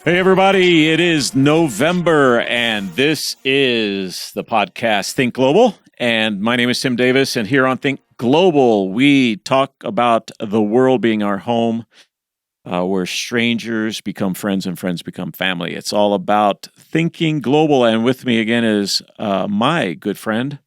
Hey, everybody. It is November, and this is the podcast Think Global. And my name is Tim Davis, and here on Think Global, we talk about the world being our home, where strangers become friends and friends become family. It's all about thinking global. And with me again is my good friend,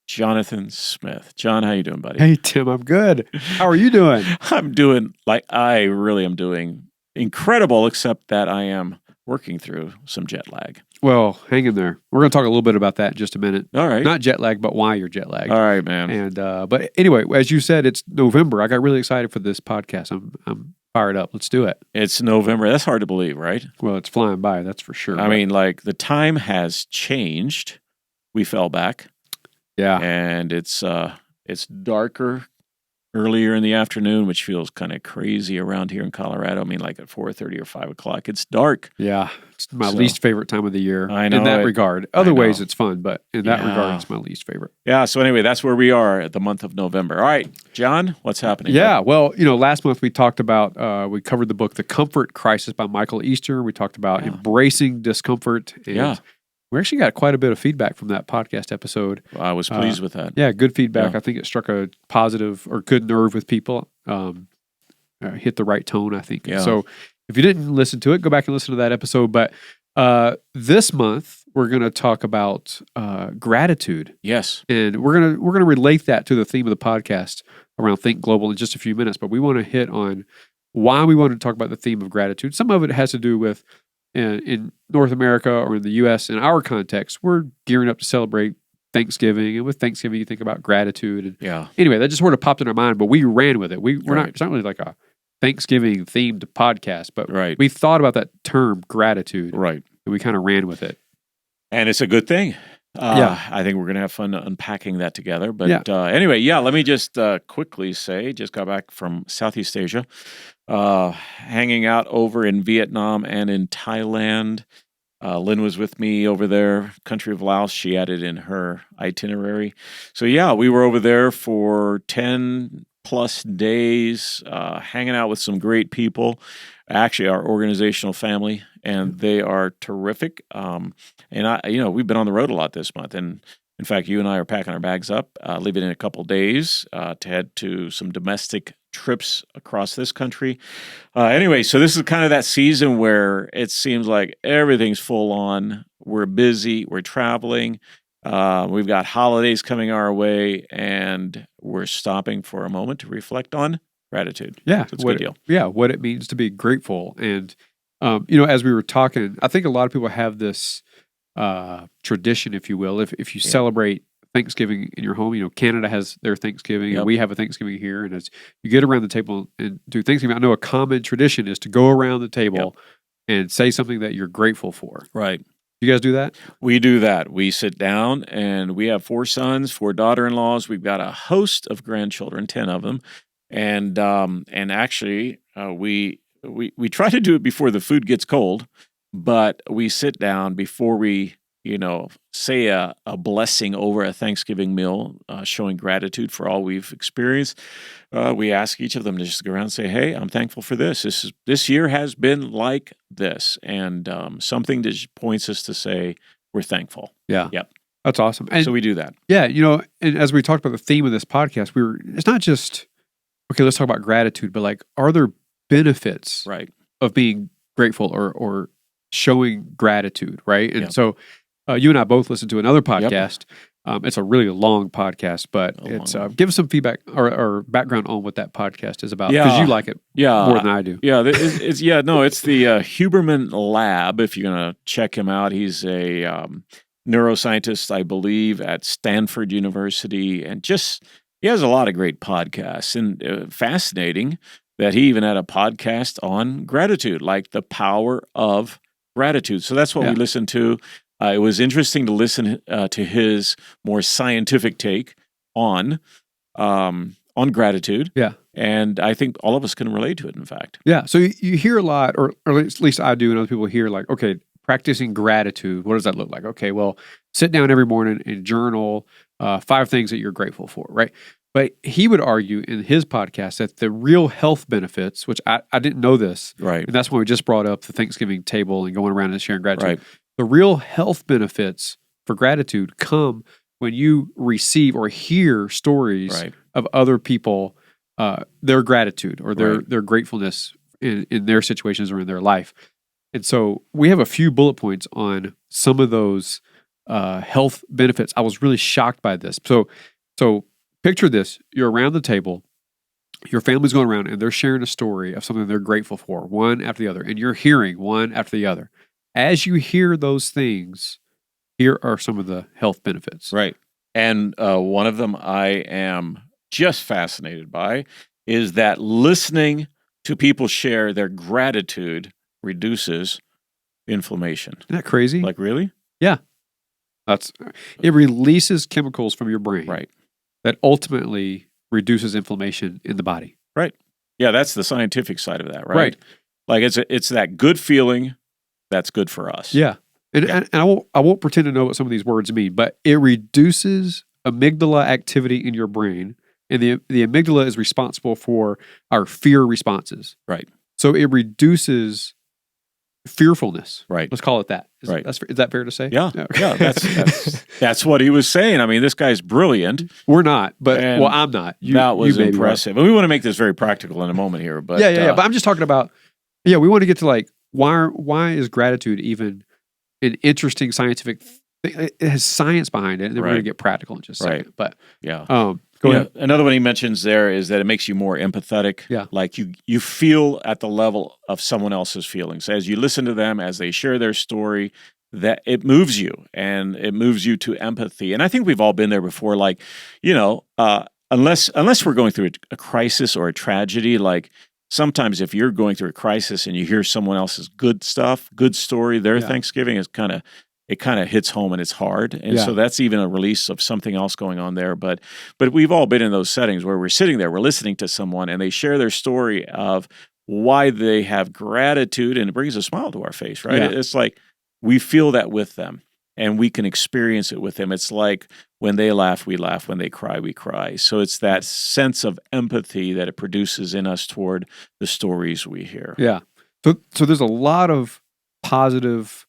Jonathan Smith. John, how you doing, buddy? Hey, Tim, I'm good. How are you doing? I'm doing I really am doing incredible, except that I am working through some jet lag. Well, hang in there. We're going to talk a little bit about that in just a minute. All right. Not jet lag, but why you're jet lagged. All right, man. And but anyway, as you said, it's November. I got really excited for this podcast. I'm fired up. Let's do it. It's November. That's hard to believe, right? Well, it's flying by, that's for sure. I mean, like the time has changed. We fell back. Yeah. And it's darker earlier in the afternoon, which feels kind of crazy around here in Colorado. I mean, like at 4:30 or 5 o'clock, it's dark. Yeah. It's my least favorite time of the year. I know in that it. regard. Other ways it's fun, but in that regard, Yeah. it's my least favorite. Yeah. So anyway, that's where we are at the month of November. All right, John, what's happening? Yeah, well, last month we talked about, we covered the book The Comfort Crisis by Michael Easter. We talked about embracing discomfort. And Yeah. we actually got quite a bit of feedback from that podcast episode. I was pleased with that. Yeah, good feedback. Yeah. I think it struck a positive or good nerve with people. Hit the right tone, I think. Yeah. So if you didn't listen to it, go back and listen to that episode. But this month we're going to talk about gratitude. Yes. And we're gonna relate that to the theme of the podcast around Think Global in just a few minutes. But we want to hit on why we want to talk about the theme of gratitude. Some of it has to do with in North America or in the U.S. in our context, we're gearing up to celebrate Thanksgiving, and with Thanksgiving, you think about gratitude. And Yeah. anyway, that just sort of popped in our mind, but we ran with it. We're Right. not. It's not really like a Thanksgiving themed podcast, but Right. we thought about that term gratitude, Right. and we kind of ran with it. And it's a good thing. Yeah. I think we're going to have fun unpacking that together. But Yeah. anyway, let me just quickly say, just got back from Southeast Asia, hanging out over in Vietnam and in Thailand. Lynn was with me over there, country of Laos. She added in her itinerary. So we were over there for 10 plus days, hanging out with some great people. Actually, our organizational family, and they are terrific. And we've been on the road a lot this month, and in fact, you and I are packing our bags up, leaving in a couple days to head to some domestic trips across this country. Anyway, so this is kind of that season where it seems like everything's full on. We're busy. We're traveling. We've got holidays coming our way, and we're stopping for a moment to reflect on gratitude. Yeah, So it's a good deal. Yeah, what it means to be grateful, and as we were talking, I think a lot of people have this tradition, if you will. If you celebrate Thanksgiving in your home, Canada has their Thanksgiving, and we have a Thanksgiving here. And as you get around the table and do Thanksgiving, I know a common tradition is to go around the table and say something that you're grateful for. Right. You guys do that? We do that. We sit down, and we have 4 sons, 4 daughter-in-laws. We've got a host of grandchildren, 10 of them, and actually, we try to do it before the food gets cold, but we sit down before we say a blessing over a Thanksgiving meal, showing gratitude for all we've experienced. We ask each of them to just go around and say, "Hey, I'm thankful for this. This year has been like this," and something that just points us to say we're thankful. Yeah. Yep. That's awesome. And So we do that. yeah, and as we talked about the theme of this podcast, it's not just, okay, let's talk about gratitude, but like, are there benefits Right. of being grateful or showing gratitude, right? And Yep. so you and I both listened to another podcast. It's a really long podcast, but it's give us some feedback or background on what that podcast is about, because you like it more than I do. Yeah, it's the Huberman Lab. If you're going to check him out, he's a neuroscientist, I believe, at Stanford University, and he has a lot of great podcasts, and fascinating that he even had a podcast on gratitude, like the power of gratitude. So that's what we listened to. It was interesting to listen to his more scientific take on gratitude. Yeah. And I think all of us can relate to it, in fact. Yeah. So you hear a lot, or at least I do, and other people hear, like, okay, practicing gratitude, what does that look like? Okay, well, sit down every morning and journal 5 things that you're grateful for, right? But he would argue in his podcast that the real health benefits, which I didn't know this, Right. and that's when we just brought up the Thanksgiving table and going around and sharing gratitude. Right. The real health benefits for gratitude come when you receive or hear stories Right. of other people, their gratitude or Right. their gratefulness in their situations or in their life. And so we have a few bullet points on some of those health benefits. I was really shocked by this. So picture this: you're around the table, your family's going around, and they're sharing a story of something they're grateful for, one after the other, and you're hearing one after the other. As you hear those things, here are some of the health benefits. Right. And one of them I am just fascinated by is that listening to people share their gratitude reduces inflammation. Isn't that crazy? Like, really? It releases chemicals from your brain Right. that ultimately reduces inflammation in the body. Yeah, that's the scientific side of that, right? Right. Like it's that good feeling that's good for us. Yeah. And I won't pretend to know what some of these words mean, but it reduces amygdala activity in your brain. And the amygdala is responsible for our fear responses. Right. So it reduces fearfulness. Right. Let's call it that. Is that fair to say? Yeah. Okay. Yeah. That's what he was saying. I mean, this guy's brilliant. We're not, but And I'm not. That was maybe are. impressive. And we want to make this very practical in a moment here, but Yeah. But I'm just talking about. Yeah, we want to get to like why is gratitude even an interesting scientific thing? It has science behind it, and then we're going to get practical in just a second. But yeah. Go ahead. Another one he mentions there is that it makes you more empathetic. Yeah. Like you feel at the level of someone else's feelings. As you listen to them, as they share their story, that it moves you and it moves you to empathy. And I think we've all been there before. Like, unless we're going through a crisis or a tragedy, like sometimes if you're going through a crisis and you hear someone else's good stuff, good story, their Thanksgiving is kind of hits home and it's hard. And so that's even a release of something else going on there. But we've all been in those settings where we're sitting there, we're listening to someone and they share their story of why they have gratitude and it brings a smile to our face, right? Yeah. It's like we feel that with them and we can experience it with them. It's like when they laugh, we laugh. When they cry, we cry. So it's that sense of empathy that it produces in us toward the stories we hear. Yeah. So there's a lot of positive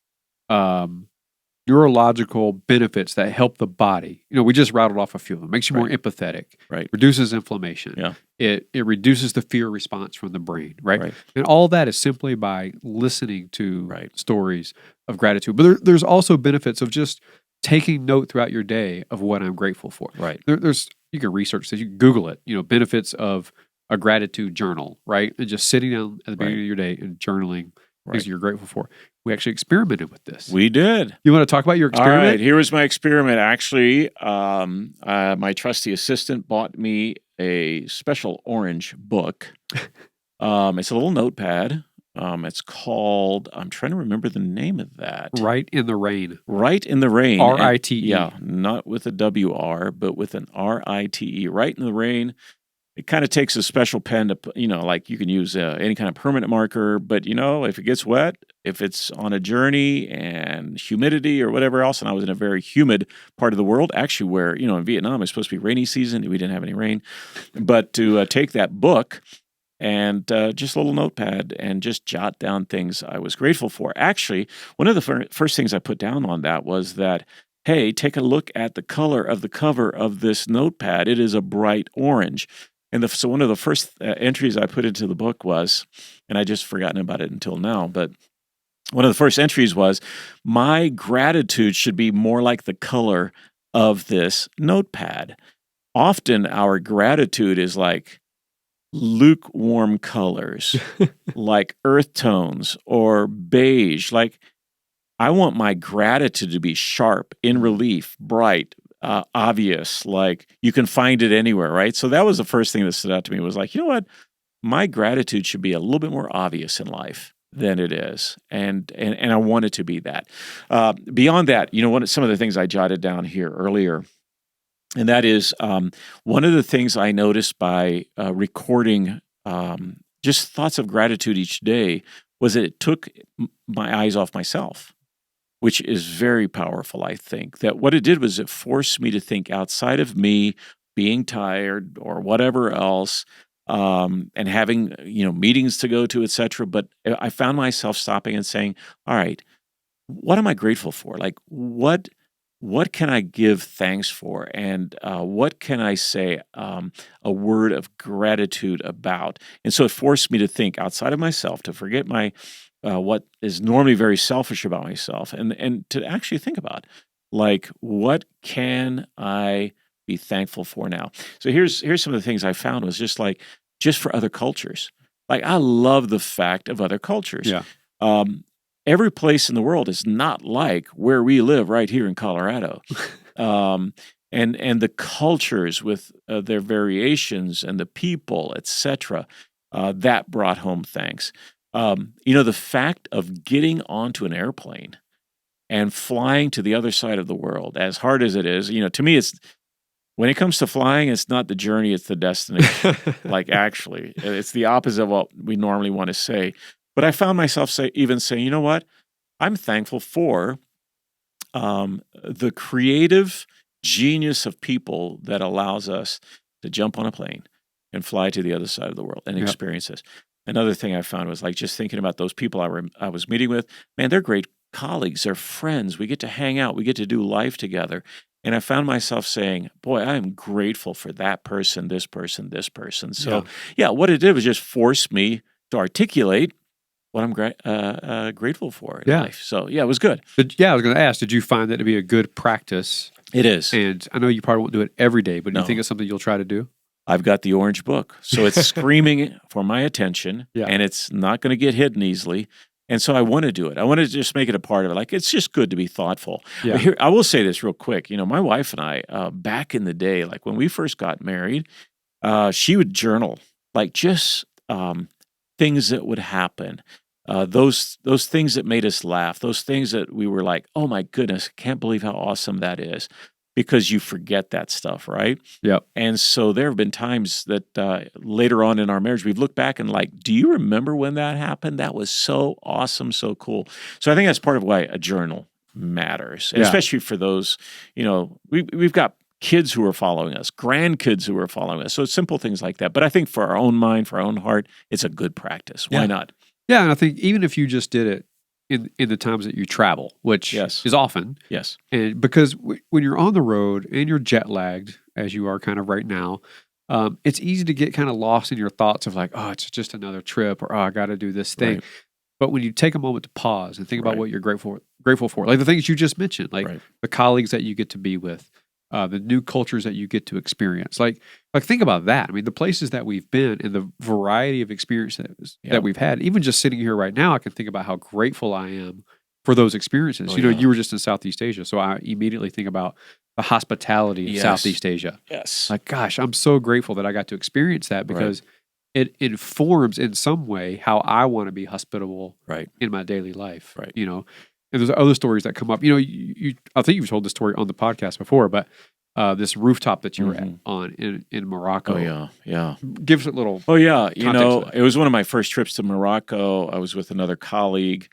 neurological benefits that help the body. We just rattled off a few of them. Makes you more empathetic. Right. Reduces inflammation. Yeah. It reduces the fear response from the brain. Right. And all that is simply by listening to Right. stories of gratitude. But there's also benefits of just taking note throughout your day of what I'm grateful for. Right. There's you can research this. You can Google it. Benefits of a gratitude journal. Right. And just sitting down at the beginning of your day and journaling things you're grateful for. We actually experimented with this. We did. You want to talk about your experiment? All right, here was my experiment. Actually, my trusty assistant bought me a special orange book. It's a little notepad. It's called, I'm trying to remember the name of that. Write in the Rain. Write in the Rain. R-I-T-E. Yeah, not with a W-R, but with an R-I-T-E. Write in the Rain. It kind of takes a special pen to, like you can use any kind of permanent marker, but if it gets wet, if it's on a journey and humidity or whatever else, and I was in a very humid part of the world, actually where, in Vietnam, it's supposed to be rainy season. We didn't have any rain, but to take that book and just a little notepad and just jot down things I was grateful for. Actually, one of the first things I put down on that was that, hey, take a look at the color of the cover of this notepad. It is a bright orange. And so one of the first entries I put into the book was, and I just forgotten about it until now, but one of the first entries was, my gratitude should be more like the color of this notepad. Often our gratitude is like lukewarm colors, like earth tones or beige. Like I want my gratitude to be sharp, in relief, bright, obvious, like you can find it anywhere, right? So that was the first thing that stood out to me was like, you know what? My gratitude should be a little bit more obvious in life than it is. And I want it to be that. Beyond that, some of the things I jotted down here earlier, and that is one of the things I noticed by recording just thoughts of gratitude each day was that it took my eyes off myself, which is very powerful, I think. That what it did was it forced me to think outside of me being tired or whatever else, and having meetings to go to, etc. But I found myself stopping and saying, "All right, what am I grateful for? Like what can I give thanks for, and what can I say a word of gratitude about?" And so it forced me to think outside of myself, to forget my what is normally very selfish about myself, and to actually think about, like, what can I be thankful for now? So here's some of the things I found was just for other cultures. Like, I love the fact of other cultures. Yeah. Um, every place in the world is not like where we live right here in Colorado. Um, and the cultures with their variations and the people, etc. That brought home thanks. The fact of getting onto an airplane and flying to the other side of the world, as hard as it is, to me, it's when it comes to flying, it's not the journey, it's the destination. Like, actually, it's the opposite of what we normally want to say. But I found myself even saying, you know what? I'm thankful for the creative genius of people that allows us to jump on a plane and fly to the other side of the world and Yep. experience this. Another thing I found was, like, just thinking about those people I was meeting with. Man, they're great colleagues, they're friends. We get to hang out, we get to do life together. And I found myself saying, boy, I am grateful for that person, this person, this person. So, yeah, what it did was just force me to articulate what I'm grateful for in Yeah. life. So, yeah, it was good. But yeah, I was going to ask, did you find that to be a good practice? It is. And I know you probably won't do it every day, but do No. you think it's something you'll try to do? I've got the orange book. So it's screaming for my attention, Yeah. and it's not going to get hidden easily. And so I want to do it. I want to just make it a part of it. Like, it's just good to be thoughtful. Yeah. But here, I will say this real quick. My wife and I, back in the day, like when we first got married, she would journal, like, just things that would happen. Those things that made us laugh, those things that we were like, oh my goodness, can't believe how awesome that is, because you forget that stuff, right? Yep. And so there have been times that later on in our marriage, we've looked back and like, do you remember when that happened? That was so awesome, so cool. So I think that's part of why a journal matters, and Yeah. especially for those, we've got kids who are following us, grandkids who are following us. So it's simple things like that. But I think for our own mind, for our own heart, it's a good practice. Why Yeah. not? Yeah, and I think even if you just did it in the times that you travel, which Yes. is often, Yes. and because when you're on the road and you're jet lagged, as you are kind of right now, it's easy to get kind of lost in your thoughts of like, oh, it's just another trip, or oh, I got to do this thing. Right. But when you take a moment to pause and think about Right. what you're grateful for, like the things you just mentioned, like Right. the colleagues that you get to be with, the new cultures that you get to experience, like think about that. I mean, the places that we've been and the variety of experiences Yeah. that we've had. Even just sitting here right now, I can think about how grateful I am for those experiences. Oh, You know, yeah. you were just in Southeast Asia, so I immediately think about the hospitality of Yes. Southeast Asia. Yes. Like, gosh, I'm so grateful that I got to experience that because it informs in some way how I want to be hospitable Right. in my daily life. Right. You know, and there's other stories that come up. You know, I think you've told this story on the podcast before, but this rooftop that you were at Mhm. on in Morocco. Oh, yeah. Yeah. Give us a little. Oh, yeah. Context of that. It was one of my first trips to Morocco. I was with another colleague.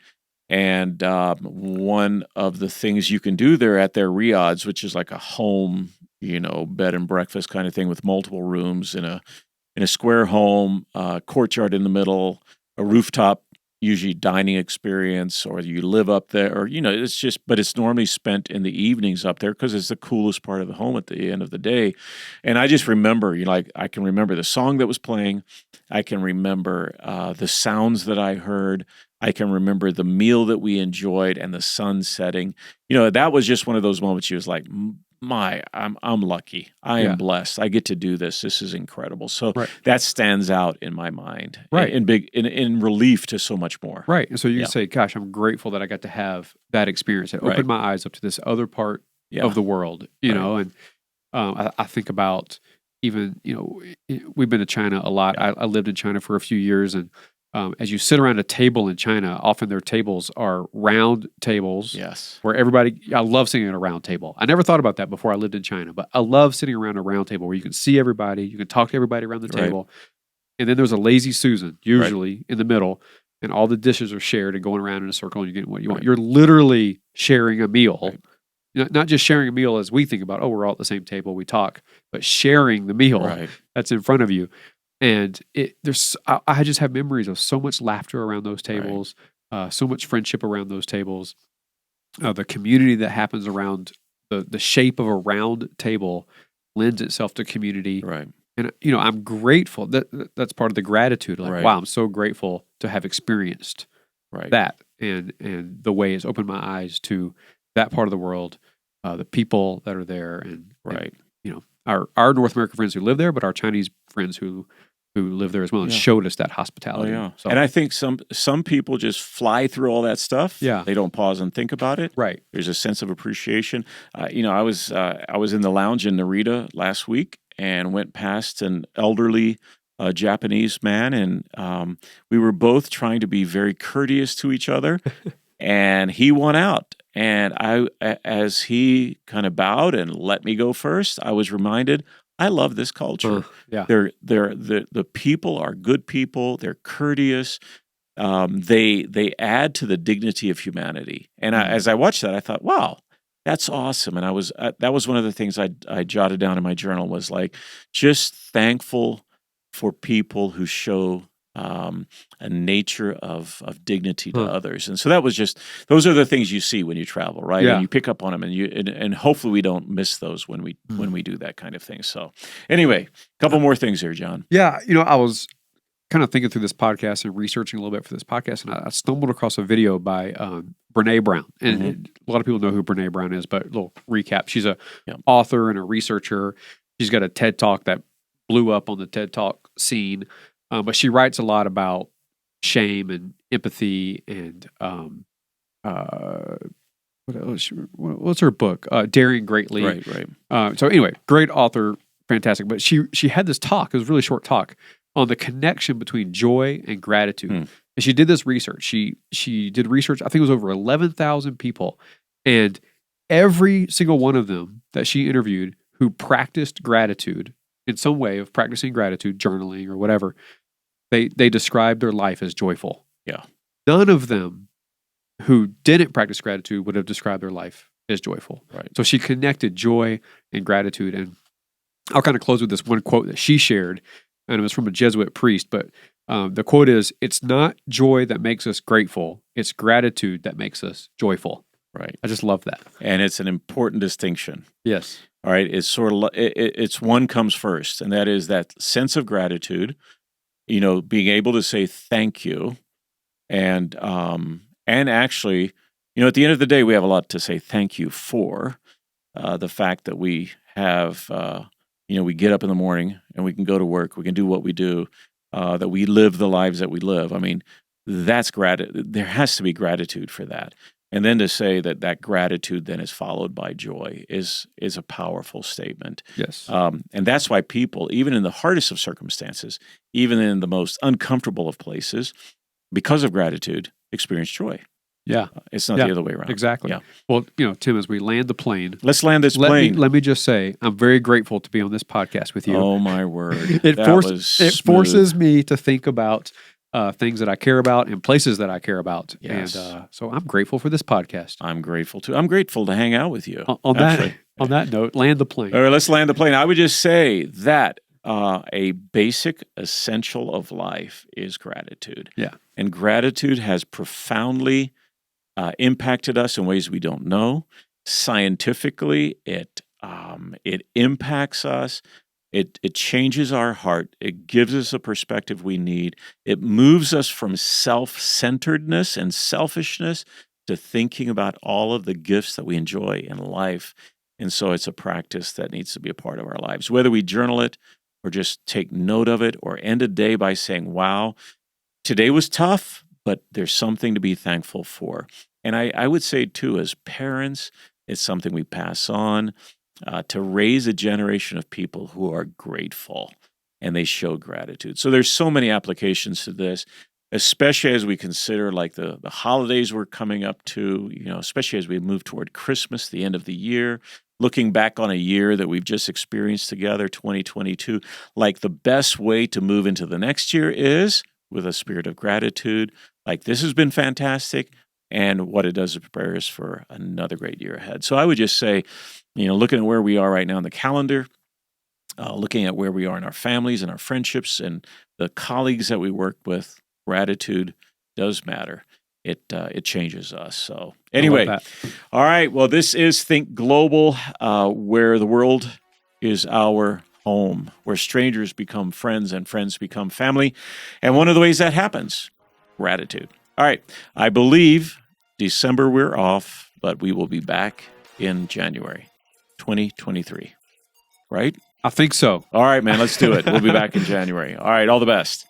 And one of the things you can do there at their riads, which is like a home, bed and breakfast kind of thing with multiple rooms in a square home, courtyard in the middle, a rooftop, usually dining experience, or you live up there, or but it's normally spent in the evenings up there because it's the coolest part of the home at the end of the day. And I just remember, I can remember the song that was playing, I can remember the sounds that I heard, I can remember the meal that we enjoyed and the sun setting. That was just one of those moments. She was like, I'm lucky. I Yeah. am blessed. I get to do this. This is incredible. So Right. that stands out in my mind, Right. in relief to so much more. Right. And so you Yeah. can say, gosh, I'm grateful that I got to have that experience. It Right. opened my eyes up to this other part Yeah. of the world, you Right. know, and I think about even, we've been to China a lot. Yeah. I lived in China for a few years. And as you sit around a table in China, often their tables are round tables. Yes. Where I love sitting at a round table. I never thought about that before I lived in China, but I love sitting around a round table where you can see everybody, you can talk to everybody around the Right. table. And then there's a lazy Susan, usually in the middle, and all the dishes are shared and going around in a circle and you get what you want. Right. You're literally sharing a meal Right. Not just sharing a meal as we think about, oh, we're all at the same table, we talk, but sharing the meal Right. that's in front of you. And I just have memories of so much laughter around those tables, so much friendship around those tables, the community that happens around the shape of a round table lends itself to community. Right. And I'm grateful that's part of the gratitude. Like, Right. wow, I'm so grateful to have experienced Right. that, and the way it's opened my eyes to that part of the world, the people that are there, and Right. our North American friends who live there, but our Chinese friends who live there as well, and Yeah. showed us that Oh hospitality. yeah. So, And I think some people just fly through all that stuff. Yeah. They don't pause and think about it. right, There's a sense of appreciation. I was in the lounge in Narita last week and went past an elderly Japanese man, and we were both trying to be very courteous to each other. And he won out. And as he kind of bowed and let me go first, I was reminded I love this culture. yeah, The people are good people. They're courteous. They add to the dignity of humanity. And as I watched that, I thought, wow, that's awesome. And that was one of the things I jotted down in my journal, was like, just thankful for people who show a nature of dignity to others. And so that was those are the things you see when you travel, right? Yeah. And you pick up on them, and hopefully we don't miss those when we do that kind of thing. So anyway, a couple more things here, John. yeah. I was kind of thinking through this podcast and researching a little bit for this podcast, and I stumbled across a video by Brene Brown. And a lot of people know who Brene Brown is, but a little recap. She's a author and a researcher. She's got a TED Talk that blew up on the TED Talk scene, but she writes a lot about shame and empathy and what's her book? Daring Greatly. Right. So anyway, great author, fantastic. But she had this talk. It was a really short talk on the connection between joy and gratitude. And she did this research. She did research. I think it was over 11,000 people, and every single one of them that she interviewed who practiced gratitude in some way of practicing gratitude, journaling or whatever, they described their life as joyful. Yeah. None of them who didn't practice gratitude would have described their life as joyful. Right. So she connected joy and gratitude. And I'll kind of close with this one quote that she shared, and it was from a Jesuit priest. But the quote is, "It's not joy that makes us grateful. It's gratitude that makes us joyful." Right. I just love that. And it's an important distinction. Yes. All right. It's sort of it's one comes first, and that is that sense of gratitude. Being able to say thank you, and actually, at the end of the day, we have a lot to say thank you for. The fact that we have, we get up in the morning and we can go to work, we can do what we do, that we live the lives that we live. I mean, that's there has to be gratitude for that. And then to say that gratitude then is followed by joy is a powerful statement. Yes. And that's why people, even in the hardest of circumstances, even in the most uncomfortable of places, because of gratitude, experience joy. Yeah. It's not the other way around. Exactly. Yeah. Well, Tim, as we land the plane, Let's land this plane. Let me just say, I'm very grateful to be on this podcast with you. Oh my word! It was forces me to think about things that I care about and places that I care about. Yes. And so I'm grateful for this podcast. I'm grateful too. I'm grateful to hang out with you. On that note, land the plane. All right, let's land the plane. I would just say that a basic essential of life is gratitude. Yeah. And gratitude has profoundly impacted us in ways we don't know. Scientifically, it impacts us. It changes our heart. It gives us a perspective we need. It moves us from self-centeredness and selfishness to thinking about all of the gifts that we enjoy in life. And so it's a practice that needs to be a part of our lives, whether we journal it or just take note of it or end a day by saying, wow, today was tough, but there's something to be thankful for. And I would say, too, as parents, it's something we pass on to raise a generation of people who are grateful and they show gratitude. So there's so many applications to this, especially as we consider like the holidays we're coming up to, especially as we move toward Christmas, the end of the year, looking back on a year that we've just experienced together, 2022, like the best way to move into the next year is with a spirit of gratitude. Like, this has been fantastic. and what it does to prepare us for another great year ahead. So I would just say, looking at where we are right now in the calendar, looking at where we are in our families and our friendships and the colleagues that we work with, gratitude does matter. It changes us. So anyway, all right. Well, this is Think Global, where the world is our home, where strangers become friends and friends become family. And one of the ways that happens, gratitude. All right. I believe December we're off, but we will be back in January 2023. Right? I think so. All right, man. Let's do it. We'll be back in January. All right. All the best.